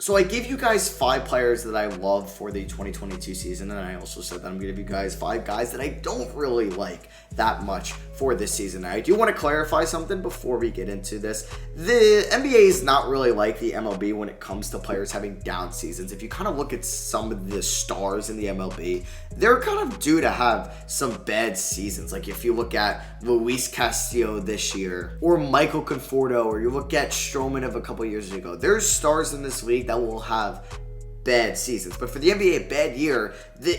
So I gave you guys 5 players that I love for the 2022 season, and I also said that I'm going to give you guys 5 guys that I don't really like that much for this season. I do want to clarify something before we get into this. The NBA is not really like the MLB when it comes to players having down seasons. If you kind of look at some of the stars in the MLB, they're kind of due to have some bad seasons. Like if you look at Luis Castillo this year, or Michael Conforto, or you look at Stroman of a couple years ago, there's stars in this league that will have bad seasons. But for the NBA, a bad year,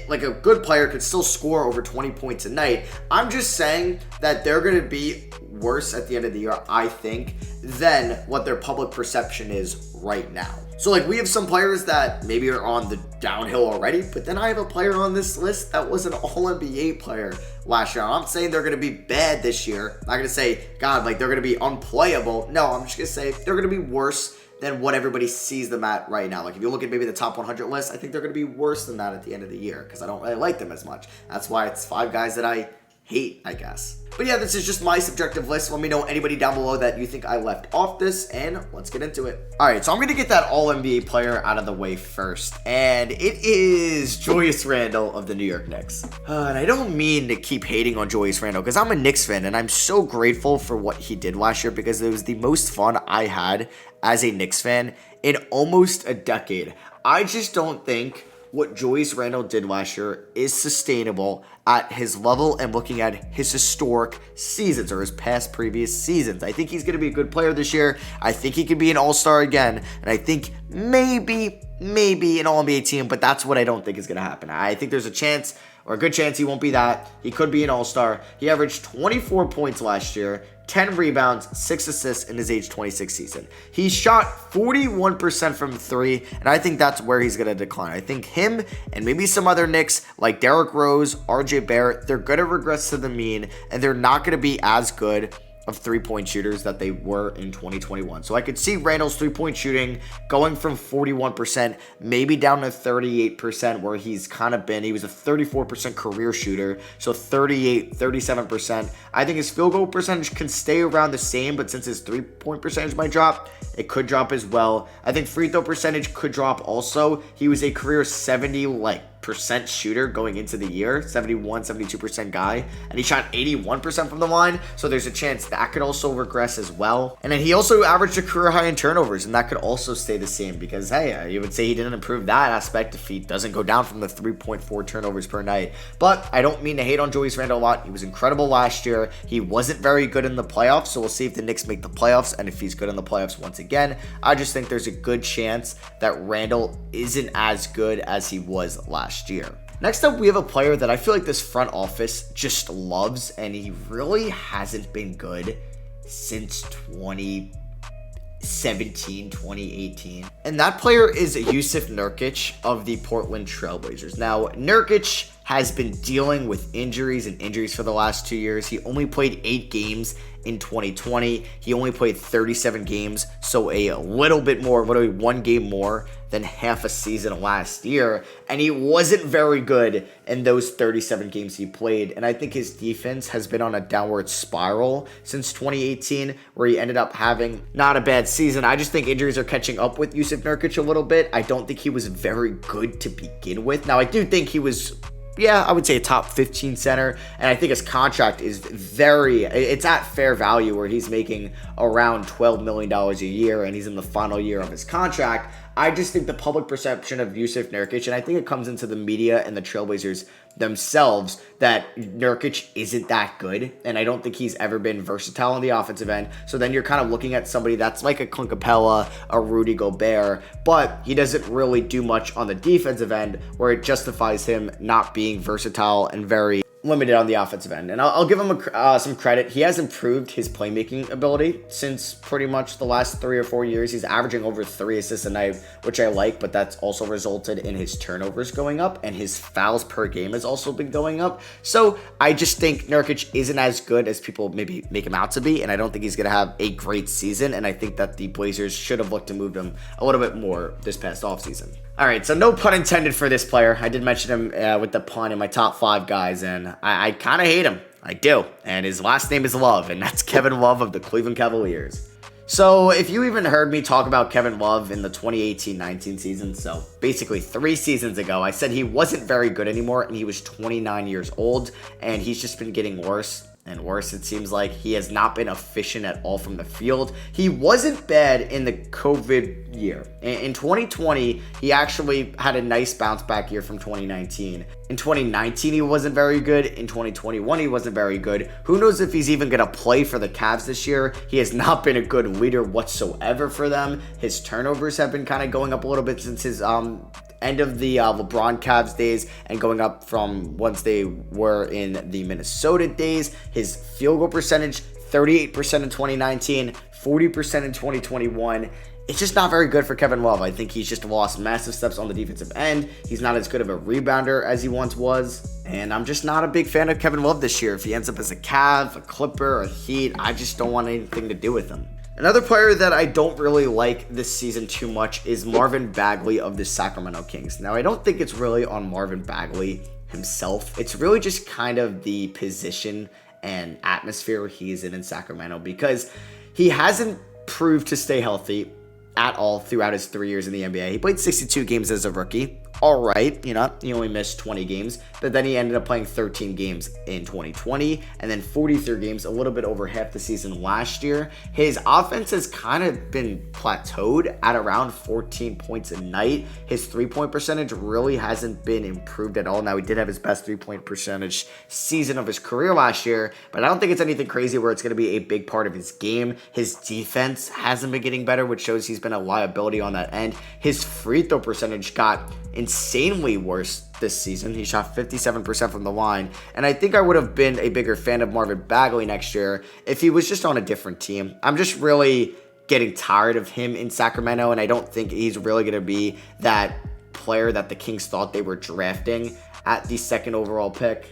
like a good player could still score over 20 points a night. I'm just saying that they're going to be worse at the end of the year, I think, than what their public perception is right now. So like we have some players that maybe are on the downhill already, but then I have a player on this list that was an all-NBA player last year. I'm not saying they're going to be bad this year. I'm not going to say, God, like they're going to be unplayable. No, I'm just going to say they're going to be worse than what everybody sees them at right now. Like if you look at maybe the top 100 list, I think they're going to be worse than that at the end of the year because I don't really like them as much. That's why it's 5 guys that I hate, I guess. But yeah, this is just my subjective list. Let me know anybody down below that you think I left off this, and let's get into it. All right, so I'm going to get that all-NBA player out of the way first, and it is Julius Randle of the New York Knicks. And I don't mean to keep hating on Julius Randle because I'm a Knicks fan, and I'm so grateful for what he did last year because it was the most fun I had as a Knicks fan in almost a decade. I just don't think what Julius Randle did last year is sustainable at his level and looking at his historic seasons or his past previous seasons. I think he's going to be a good player this year. I think he could be an all-star again. And I think maybe an all-NBA team, but that's what I don't think is going to happen. I think there's a chance or a good chance he won't be that. He could be an all-star. He averaged 24 points last year, 10 rebounds, 6 assists in his age 26 season. He shot 41% from 3, and I think that's where he's going to decline. I think him and maybe some other Knicks like Derrick Rose, RJ Barrett, they're going to regress to the mean, and they're not going to be as good of three-point shooters that they were in 2021. So I could see Randle's three-point shooting going from 41% maybe down to 38% where he's kind of been. He was a 34% career shooter, so 37%. I think his field goal percentage can stay around the same, but since his three-point percentage might drop, it could drop as well. I think free throw percentage could drop also. He was a career 70% shooter going into the year, 72% guy, and he shot 81% from the line, so there's a chance that could also regress as well. And then he also averaged a career high in turnovers, and that could also stay the same because, hey, you would say he didn't improve that aspect if he doesn't go down from the 3.4 turnovers per night. But I don't mean to hate on Julius Randle a lot. He was incredible last year. He wasn't very good in the playoffs, so we'll see if the Knicks make the playoffs and if he's good in the playoffs once again. I just think there's a good chance that Randle isn't as good as he was last year. Next up, we have a player that I feel like this front office just loves, and he really hasn't been good since 2017, 2018. And that player is Yusuf Nurkic of the Portland Trailblazers. Now, Nurkic has been dealing with injuries for the last 2 years. He only played 8 games in 2020. He only played 37 games, so a little bit more, literally 1 game more than half a season last year. And he wasn't very good in those 37 games he played. And I think his defense has been on a downward spiral since 2018, where he ended up having not a bad season. I just think injuries are catching up with Yusuf Nurkic a little bit. I don't think he was very good to begin with. Now, I do think he was, I would say a top 15 center, and I think his contract is it's at fair value where he's making around $12 million a year, and he's in the final year of his contract. I just think the public perception of Yusuf Nurkic, and I think it comes into the media and the Trailblazers themselves, that Nurkic isn't that good, and I don't think he's ever been versatile on the offensive end. So then you're kind of looking at somebody that's like a Clint Capella, a Rudy Gobert, but he doesn't really do much on the defensive end, where it justifies him not being versatile and very limited on the offensive end. And I'll give him some credit. He has improved his playmaking ability since pretty much the last 3 or 4 years. He's averaging over 3 assists a night, which I like, but that's also resulted in his turnovers going up, and his fouls per game has also been going up. So I just think Nurkic isn't as good as people maybe make him out to be, and I don't think he's going to have a great season, and I think that the Blazers should have looked to move him a little bit more this past offseason. All right, so no pun intended for this player. I did mention him with the pun in my top 5 guys, and I kind of hate him. I do. And his last name is Love, and that's Kevin Love of the Cleveland Cavaliers. So if you even heard me talk about Kevin Love in the 2018-19 season, so basically 3 seasons ago, I said he wasn't very good anymore and he was 29 years old and he's just been getting worse and worse. It seems like he has not been efficient at all from the field. He wasn't bad in the COVID year. In 2020, he actually had a nice bounce back year from 2019. In 2019, he wasn't very good. In 2021, he wasn't very good. Who knows if he's even going to play for the Cavs this year? He has not been a good leader whatsoever for them. His turnovers have been kind of going up a little bit since his end of the LeBron Cavs days and going up from once they were in the Minnesota days. His field goal percentage, 38% in 2019, 40% in 2021. It's just not very good for Kevin Love. I think he's just lost massive steps on the defensive end. He's not as good of a rebounder as he once was. And I'm just not a big fan of Kevin Love this year. If he ends up as a Cav, a Clipper, a Heat, I just don't want anything to do with him. Another player that I don't really like this season too much is Marvin Bagley of the Sacramento Kings. Now, I don't think it's really on Marvin Bagley himself. It's really just kind of the position and atmosphere he is in Sacramento, because he hasn't proved to stay healthy at all throughout his 3 years in the NBA. He played 62 games as a rookie. All right, he only missed 20 games, but then he ended up playing 13 games in 2020 and then 43 games, a little bit over half the season last year. His offense has kind of been plateaued at around 14 points a night. His three-point percentage really hasn't been improved at all. Now, he did have his best three-point percentage season of his career last year, but I don't think it's anything crazy where it's going to be a big part of his game. His defense hasn't been getting better, which shows he's been a liability on that end. His free throw percentage got insanely worse this season. He shot 57% from the line, and I think I would have been a bigger fan of Marvin Bagley next year if he was just on a different team. I'm just really getting tired of him in Sacramento, and I don't think he's really going to be that player that the Kings thought they were drafting at the 2nd overall pick.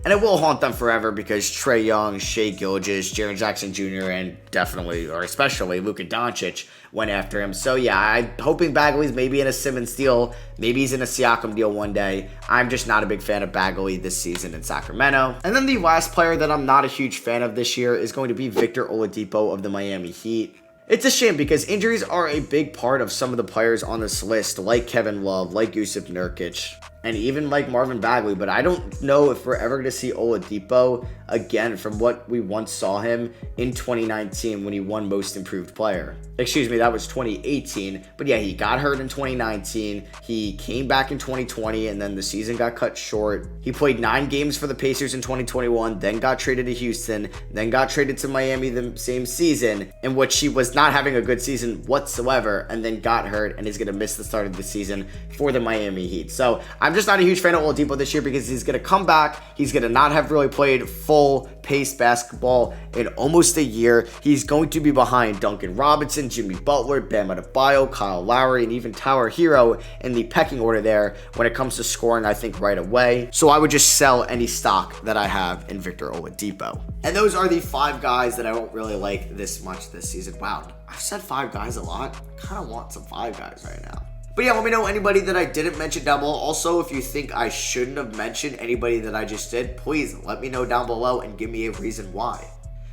And it will haunt them forever because Trae Young, Shai Gilgeous, Jaren Jackson Jr., and definitely, or especially, Luka Doncic went after him. So yeah, I'm hoping Bagley's maybe in a Simmons deal. Maybe he's in a Siakam deal one day. I'm just not a big fan of Bagley this season in Sacramento. And then the last player that I'm not a huge fan of this year is going to be Victor Oladipo of the Miami Heat. It's a shame because injuries are a big part of some of the players on this list, like Kevin Love, like Yusuf Nurkic, and even like Marvin Bagley, but I don't know if we're ever going to see Oladipo again from what we once saw him in 2019 when he won Most Improved Player. Excuse me, that was 2018, but yeah, he got hurt in 2019, he came back in 2020, and then the season got cut short. He played 9 games for the Pacers in 2021, then got traded to Houston, then got traded to Miami the same season, in which he was not having a good season whatsoever, and then got hurt and is going to miss the start of the season for the Miami Heat. So I'm just not a huge fan of Oladipo this year because he's going to come back. He's going to not have really played full paced basketball in almost a year. He's going to be behind Duncan Robinson, Jimmy Butler, Bam Adebayo, Kyle Lowry, and even Tyler Hero in the pecking order there when it comes to scoring, I think, right away. So I would just sell any stock that I have in Victor Oladipo. And those are the 5 guys that I don't really like this much this season. Wow, I've said 5 guys a lot. I kind of want some 5 guys right now. But yeah, let me know anybody that I didn't mention down below. Also, if you think I shouldn't have mentioned anybody that I just did, please let me know down below and give me a reason why.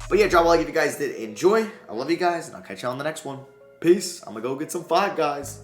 But yeah, drop a like if you guys did enjoy. I love you guys, and I'll catch you on the next one. Peace. I'm going to go get some 5 guys.